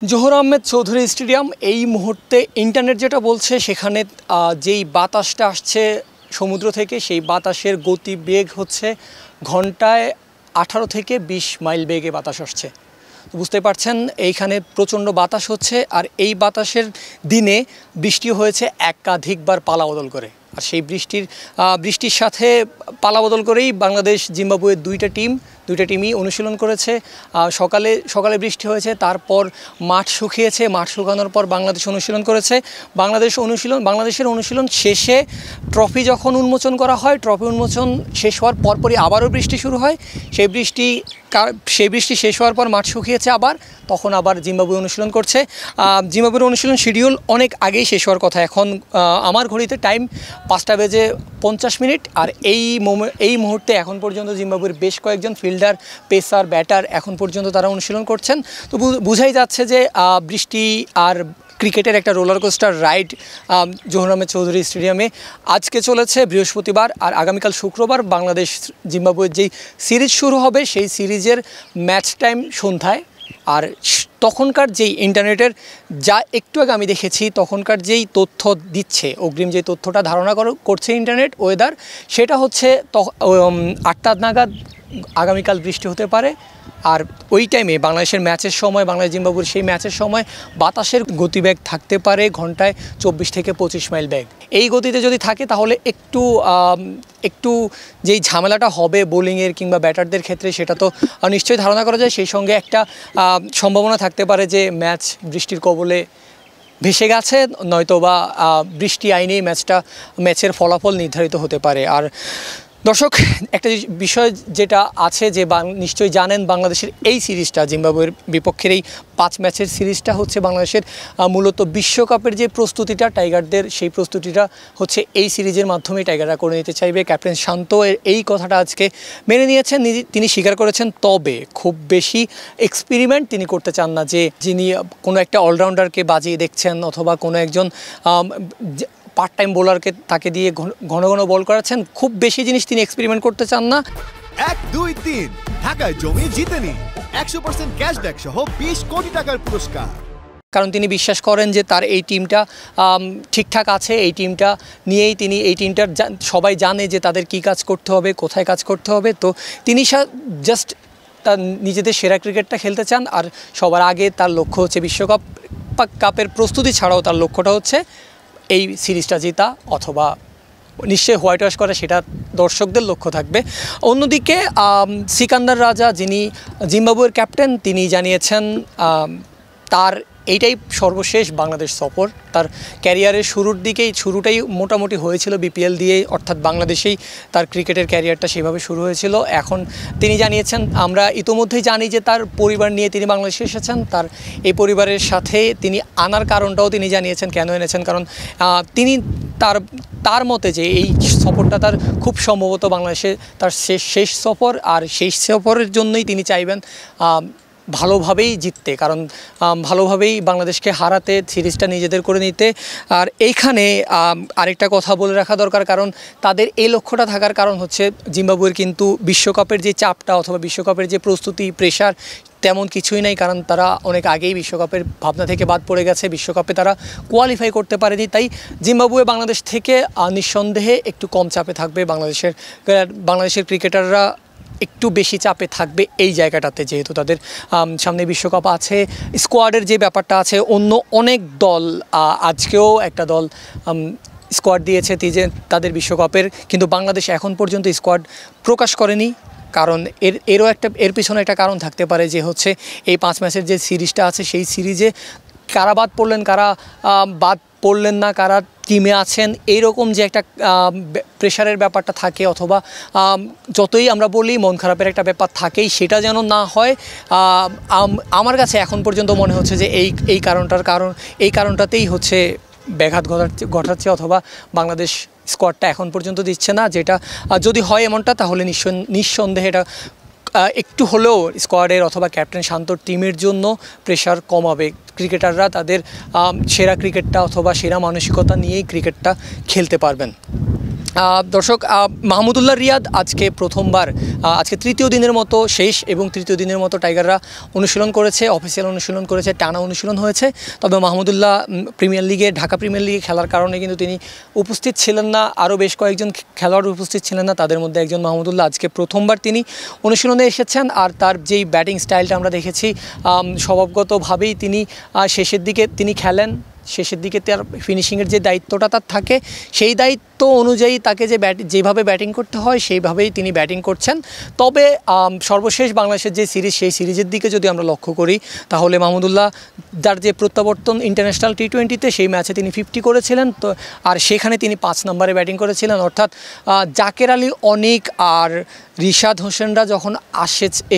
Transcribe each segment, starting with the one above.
জোহর Ahmed Chowdhury stadium এই মুহূর্তে internet যেটা বলছে সেখানে যেই বাতাসটা আসছে সমুদ্র থেকে সেই বাতাসের গতিবেগ হচ্ছে ঘন্টায় 18 থেকে 20 মাইল বেগে বাতাস আসছে। তো বুঝতে পারছেন এইখানে প্রচণ্ড বাতাস হচ্ছে, আর এই বাতাসের দিনে বৃষ্টি হয়েছে একাধিকবার পালাবদল করে। আর সেই বৃষ্টির সাথে পালাবদল করেই বাংলাদেশ জিম্বাবুয়ের দুইটা টিমই অনুশীলন করেছে। সকালে বৃষ্টি হয়েছে, তারপর মাঠ শুকিয়েছে, মাঠ শুকানোর পর বাংলাদেশ অনুশীলন করেছে। বাংলাদেশের অনুশীলন শেষে ট্রফি যখন উন্মোচন করা হয়, ট্রফি উন্মোচন শেষ হওয়ার পরপরই আবারও বৃষ্টি শুরু হয়। সেই বৃষ্টি শেষ হওয়ার পর মাঠ শুকিয়েছে তখন আবার জিম্বাবুয়ে অনুশীলন করছে। জিম্বাবুয়ের অনুশীলন শিডিউল অনেক আগেই শেষ হওয়ার কথা। এখন আমার ঘড়িতে টাইম 5:50, আর এই মুহূর্তে এখন পর্যন্ত জিম্বাবুয়ের বেশ কয়েকজন ফিল্ডার, পেসার, ব্যাটার এখন পর্যন্ত তারা অনুশীলন করছেন। তো বোঝাই যাচ্ছে যে বৃষ্টি আর ক্রিকেটের একটা রোলার কোস্টার রাইড জোহর আহমেদ চৌধুরী স্টেডিয়ামে আজকে চলেছে বৃহস্পতিবার, আর আগামীকাল শুক্রবার বাংলাদেশ জিম্বাবুয়ের যেই সিরিজ শুরু হবে সেই সিরিজের ম্যাচ টাইম সন্ধ্যায়। আর তখনকার যেই ইন্টারনেটের যা একটু আগে আমি দেখেছি, তখনকার যেই তথ্য দিচ্ছে, অগ্রিম যে তথ্যটা ধারণা করছে ইন্টারনেট ওয়েদার, সেটা হচ্ছে 8টা নাগাদ আগামীকাল বৃষ্টি হতে পারে। আর ওই টাইমে বাংলাদেশের ম্যাচের সময়, বাংলাদেশ জিম্বাবুয়ের সেই ম্যাচের সময় বাতাসের গতিবেগ থাকতে পারে ঘন্টায় 24 থেকে 25 মাইল বেগ। এই গতিতে যদি থাকে তাহলে একটু যেই ঝামেলাটা হবে বোলিংয়ের কিংবা ব্যাটারদের ক্ষেত্রে সেটা তো নিশ্চয়ই ধারণা করা যায়। সেই সঙ্গে একটা সম্ভাবনা থাকতে পারে যে ম্যাচ বৃষ্টির কবলে ভেসে গেছে, নয়তো বা বৃষ্টি আইনেই ম্যাচের ফলাফল নির্ধারিত হতে পারে। আর দর্শক, একটা বিষয় যেটা আছে যে নিশ্চয়ই জানেন, বাংলাদেশের এই সিরিজটা, জিম্বাবুয়ের বিপক্ষের এই 5 ম্যাচের সিরিজটা হচ্ছে বাংলাদেশের মূলত বিশ্বকাপের যে প্রস্তুতিটা টাইগারদের, সেই প্রস্তুতিটা হচ্ছে এই সিরিজের মাধ্যমেই টাইগাররা করে নিতে চাইবে। ক্যাপ্টেন শান্ত এই কথাটা আজকে মেনে নিয়েছেন, তিনি স্বীকার করেছেন। তবে খুব বেশি এক্সপেরিমেন্ট তিনি করতে চান না, যে যিনি কোনো একটা অলরাউন্ডারকে বাজিয়ে দেখছেন অথবা কোনো একজন পার্ট টাইম বোলারকে তাকে দিয়ে ঘন ঘন বল করাচ্ছেন। খুব বেশি জিনিস তিনি এক্সপেরিমেন্ট করতে চান না। 1, 2, 3 ঢাকায় জমি জিতে নিন 100% ক্যাশব্যাক সহ 20 কোটি টাকার পুরস্কার। কারণ তিনি বিশ্বাস করেন যে তার এই টিমটা ঠিকঠাক আছে। এই টিমটা নিয়েই এই টিমটার সবাই জানে যে তাদের কি কাজ করতে হবে, কোথায় কাজ করতে হবে। তো তিনি জাস্ট তার নিজেদের সেরা ক্রিকেটটা খেলতে চান। আর সবার আগে তার লক্ষ্য হচ্ছে কাপের প্রস্তুতি ছাড়াও তার লক্ষ্যটা হচ্ছে এই সিরিজটা জেতা অথবা নিশ্চয়ই হোয়াইট ওয়াশ করা, সেটা দর্শকদের লক্ষ্য থাকবে। অন্যদিকে সিকান্দার রাজা, যিনি জিম্বাবুয়ের ক্যাপ্টেন, তিনি জানিয়েছেন তার এইটাই সর্বশেষ বাংলাদেশ সফর। তার ক্যারিয়ারের শুরুটাই মোটামুটি হয়েছিল বিপিএল দিয়ে, অর্থাৎ বাংলাদেশেই তার ক্রিকেটের ক্যারিয়ারটা সেভাবে শুরু হয়েছিল। এখন তিনি জানিয়েছেন, আমরা ইতোমধ্যেই জানি যে তার পরিবার নিয়ে তিনি বাংলাদেশে এসেছেন। তার এই পরিবারের সাথে তিনি আনার কারণটাও তিনি জানিয়েছেন, কেন এনেছেন। কারণ তিনি তার মতে যে এই সফরটা তার খুব সম্ভবত বাংলাদেশে তার শেষ সফর, আর সেই সফরের জন্যই তিনি চাইবেন ভালোভাবেই জিততে, কারণ ভালোভাবেই বাংলাদেশকে হারাতে, সিরিজটা নিজেদের করে নিতে। আর এইখানে আরেকটা কথা বলে রাখা দরকার, কারণ তাদের এই লক্ষ্যটা থাকার কারণ হচ্ছে জিম্বাবুয়ের কিন্তু বিশ্বকাপের যে চাপটা অথবা বিশ্বকাপের যে প্রস্তুতি, প্রেশার তেমন কিছুই নাই। কারণ তারা অনেক আগেই বিশ্বকাপের ভাবনা থেকে বাদ পড়ে গেছে, বিশ্বকাপে তারা কোয়ালিফাই করতে পারেনি। তাই জিম্বাবুয়ে বাংলাদেশ থেকে নিঃসন্দেহে একটু কম চাপে থাকবে। বাংলাদেশের ক্রিকেটাররা একটু বেশি চাপে থাকবে এই জায়গাটাতে, যেহেতু তাদের সামনে বিশ্বকাপ আছে। স্কোয়াডের যে ব্যাপারটা আছে, অন্য অনেক দল, আজকেও একটা দল স্কোয়াড দিয়েছে তাদের বিশ্বকাপের, কিন্তু বাংলাদেশ এখন পর্যন্ত স্কোয়াড প্রকাশ করেনি। কারণ এর পিছনে একটা কারণ থাকতে পারে, যে হচ্ছে এই 5 ম্যাচের যে সিরিজটা আছে, সেই সিরিজে কারা বাদ পড়লেন, কারা বাদ পড়লেন না, কারা টিমে আছেন, এইরকম যে একটা প্রেশারের ব্যাপারটা থাকে, অথবা যতই আমরা বলি মন খারাপের একটা ব্যাপার থাকেই, সেটা যেন না হয়। আমার কাছে এখন পর্যন্ত মনে হচ্ছে যে এই কারণটাতেই হচ্ছে ব্যাঘাত ঘটাচ্ছে, অথবা বাংলাদেশ স্কোয়াডটা এখন পর্যন্ত দিচ্ছে না। যেটা যদি হয় এমনটা, তাহলে নিঃসন্দেহে এটা একটু হলেও স্কোয়াডের অথবা ক্যাপ্টেন শান্তর টিমের জন্য প্রেশার কমাবে। ক্রিকেটাররা তাদের সেরা ক্রিকেটটা অথবা সেরা মানসিকতা নিয়েই ক্রিকেটটা খেলতে পারবেন। দর্শক, মাহমুদুল্লাহ রিয়াদ আজকে প্রথমবার, আজকে তৃতীয় দিনের মতো শেষ এবং তৃতীয় দিনের মতো টাইগাররা অনুশীলন করেছে, অফিসিয়াল অনুশীলন করেছে, টানা অনুশীলন হয়েছে। তবে মাহমুদুল্লাহ প্রিমিয়ার লিগে, ঢাকা প্রিমিয়ার লিগে খেলার কারণে কিন্তু তিনি উপস্থিত ছিলেন না। আরও বেশ কয়েকজন খেলোয়াড় উপস্থিত ছিলেন না, তাদের মধ্যে একজন মাহমুদুল্লাহ। আজকে প্রথমবার তিনি অনুশীলনে এসেছেন, আর তার যেই ব্যাটিং স্টাইলটা আমরা দেখেছি, স্বভাবগতভাবেই তিনি শেষের দিকে তিনি খেলেন। শেষের দিকে তার ফিনিশিংয়ের যে দায়িত্বটা তার থাকে, সেই দায়িত্ব অনুযায়ী তাকে যেভাবে ব্যাটিং করতে হয় সেইভাবেই তিনি ব্যাটিং করছেন। তবে সর্বশেষ বাংলাদেশের যে সিরিজ, সেই সিরিজের দিকে যদি আমরা লক্ষ্য করি, তাহলে মাহমুদুল্লাহ যার যে প্রত্যাবর্তন ইন্টারন্যাশনাল টি-20-তে, সেই ম্যাচে তিনি 50 করেছিলেন। তো আর সেখানে তিনি 5 নম্বরে ব্যাটিং করেছিলেন। অর্থাৎ জাকের আলী অনিক আর রিশাদ হোসেনরা যখন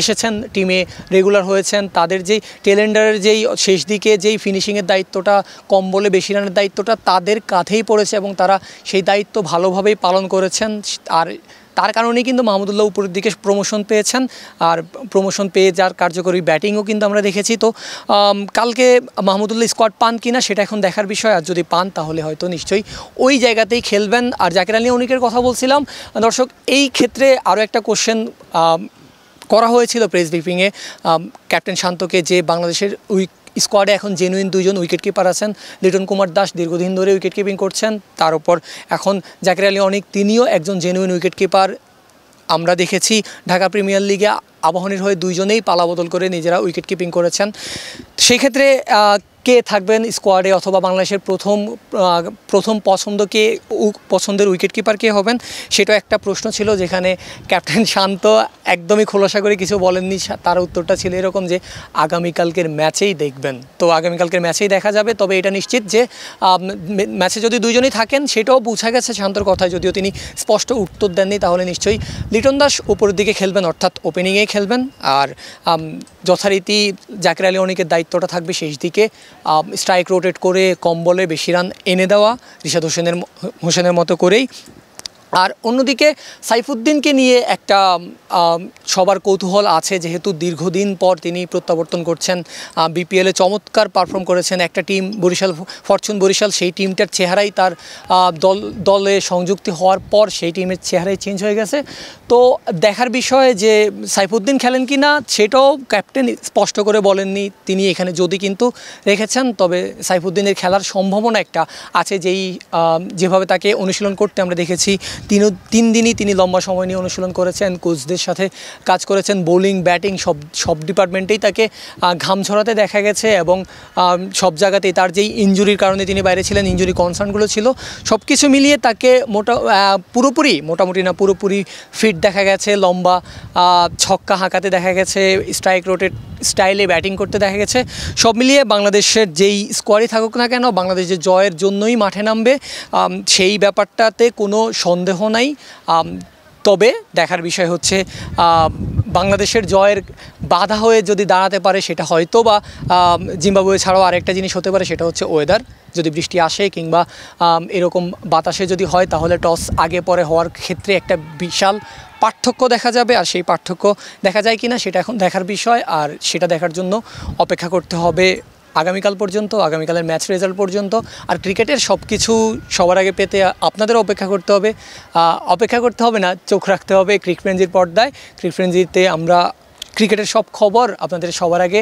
এসেছেন টিমে, রেগুলার হয়েছেন, তাদের যেই টেলেন্ডারের যেই শেষ দিকে যেই ফিনিশিংয়ের দায়িত্বটা, কম বলে বেশি রানের দায়িত্বটা তাদের কাঁধেই পড়েছে এবং তারা সেই দায়িত্ব ভালোভাবেই পালন করেছেন। আর তার কারণেই কিন্তু মাহমুদুল্লাহ উপরের দিকে প্রমোশন পেয়েছেন, আর প্রমোশন পেয়ে যার কার্যকরী ব্যাটিংও কিন্তু আমরা দেখেছি। তো কালকে মাহমুদুল্লাহ স্কোয়াড পান কিনা সেটা এখন দেখার বিষয়, আর যদি পান তাহলে হয়তো নিশ্চয়ই ওই জায়গাতেই খেলবেন। আর জাকের আলী অনিকের কথা বলছিলাম দর্শক, এই ক্ষেত্রে আরও একটা কোশ্চেন করা হয়েছিল প্রেস ব্রিফিংয়ে ক্যাপ্টেন শান্তকে, যে বাংলাদেশের স্কোয়াডে এখন জেনুইন 2জন উইকেট কিপার আছেন। লিটন কুমার দাস দীর্ঘদিন ধরে উইকেট কিপিং করছেন, তার উপর এখন জাকের আলী অনিক, তিনিও একজন জেনুইন উইকেট কিপার। আমরা দেখেছি ঢাকা প্রিমিয়ার লিগে আবাহনীর হয়ে 2জনেই পালাবদল করে নিজেরা উইকেট কিপিং করেছেন। সেক্ষেত্রে কে থাকবেন স্কোয়াডে, অথবা বাংলাদেশের প্রথম পছন্দের উইকেট কিপার কে হবেন, সেটা একটা প্রশ্ন ছিল, যেখানে ক্যাপ্টেন শান্ত একদমই খোলাসা করে কিছু বলেননি। তার উত্তরটা ছিল এরকম যে আগামীকালকের ম্যাচেই দেখবেন। তো আগামীকালকের ম্যাচেই দেখা যাবে। তবে এটা নিশ্চিত যে ম্যাচে যদি 2জনই থাকেন, সেটাও বোঝা গেছে শান্তর কথায়, যদিও তিনি স্পষ্ট উত্তর দেননি। তাহলে নিশ্চয়ই লিটন দাস উপরের দিকে খেলবেন, অর্থাৎ ওপেনিংয়েই খেলবেন। আর যথারীতি জাকের আলী অনিকের দায়িত্বটা থাকবে শেষ দিকে স্ট্রাইক রোটেট করে কম বলে বেশি রান এনে দেওয়া, রিশাদ হোসেনের মতো করেই। আর অন্যদিকে সাইফুদ্দিনকে নিয়ে একটা সবার কৌতূহল আছে, যেহেতু দীর্ঘদিন পর তিনি প্রত্যাবর্তন করছেন। বিপিএলে চমৎকার পারফর্ম করেছেন একটা টিম, ফরচুন বরিশাল, সেই টিমটার চেহারাই তার দলে সংযুক্তি হওয়ার পর সেই টিমের চেহারাই চেঞ্জ হয়ে গেছে। তো দেখার বিষয় যে সাইফুদ্দিন খেলেন কি না, সেটাও ক্যাপ্টেন স্পষ্ট করে বলেননি। তিনি এখানে যদি কিন্তু রেখেছেন, তবে সাইফুদ্দিনের খেলার সম্ভাবনা একটা আছে, যেভাবে তাকে অনুশীলন করতে আমরা দেখেছি। 3 দিনই তিনি লম্বা সময় নিয়ে অনুশীলন করেছেন, কোচদের সাথে কাজ করেছেন, বোলিং ব্যাটিং সব ডিপার্টমেন্টেই তাকে ঘাম ঝরাতে দেখা গেছে। এবং সব জায়গাতেই তার যেই ইনজুরির কারণে তিনি বাইরে ছিলেন, ইনজুরি কনসার্নগুলো ছিল, সব কিছু মিলিয়ে তাকে মোটামুটি না পুরোপুরি ফিট দেখা গেছে। লম্বা ছক্কা হাঁকাতে দেখা গেছে, স্ট্রাইক রোটেট স্টাইলে ব্যাটিং করতে দেখা গেছে। সব মিলিয়ে বাংলাদেশের যেই স্কোয়াডই থাকুক না কেন, বাংলাদেশ যে জয়ের জন্যই মাঠে নামবে, সেই ব্যাপারটাতে কোনো সন্দেহ নাই। তবে দেখার বিষয় হচ্ছে বাংলাদেশের জয়ের বাধা হয়ে যদি দাঁড়াতে পারে, সেটা হয়তো বা জিম্বাবুয়ে ছাড়াও আরেকটা জিনিস হতে পারে, সেটা হচ্ছে ওয়েদার। যদি বৃষ্টি আসে কিংবা এরকম বাতাসে যদি হয়, তাহলে টস আগে পরে হওয়ার ক্ষেত্রে একটা বিশাল পার্থক্য দেখা যাবে। আর সেই পার্থক্য দেখা যায় কিনা সেটা এখন দেখার বিষয়, আর সেটা দেখার জন্য অপেক্ষা করতে হবে আগামীকাল পর্যন্ত, আগামীকালের ম্যাচ রেজাল্ট পর্যন্ত। আর ক্রিকেটের সব কিছু সবার আগে পেতে আপনাদের অপেক্ষা করতে হবে না, চোখ রাখতে হবে ক্রিকফ্রেঞ্জির পর্দায়। ক্রিকফ্রেঞ্জিতে আমরা ক্রিকেটের সব খবর আপনাদের সবার আগে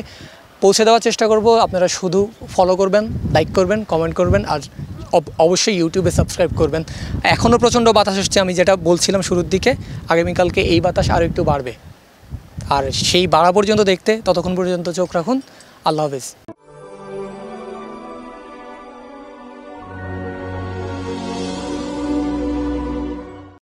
পৌঁছে দেওয়ার চেষ্টা করব। আপনারা শুধু ফলো করবেন, লাইক করবেন, কমেন্ট করবেন, আর অবশ্যই ইউটিউবে সাবস্ক্রাইব করবেন। এখনও প্রচণ্ড বাতাস হচ্ছে, আমি যেটা বলছিলাম শুরুর দিকে, আগামীকালকে এই বাতাস আরও একটু বাড়বে। আর সেই বাড়া পর্যন্ত ততক্ষণ পর্যন্ত চোখ রাখুন। আল্লাহ হাফেজ।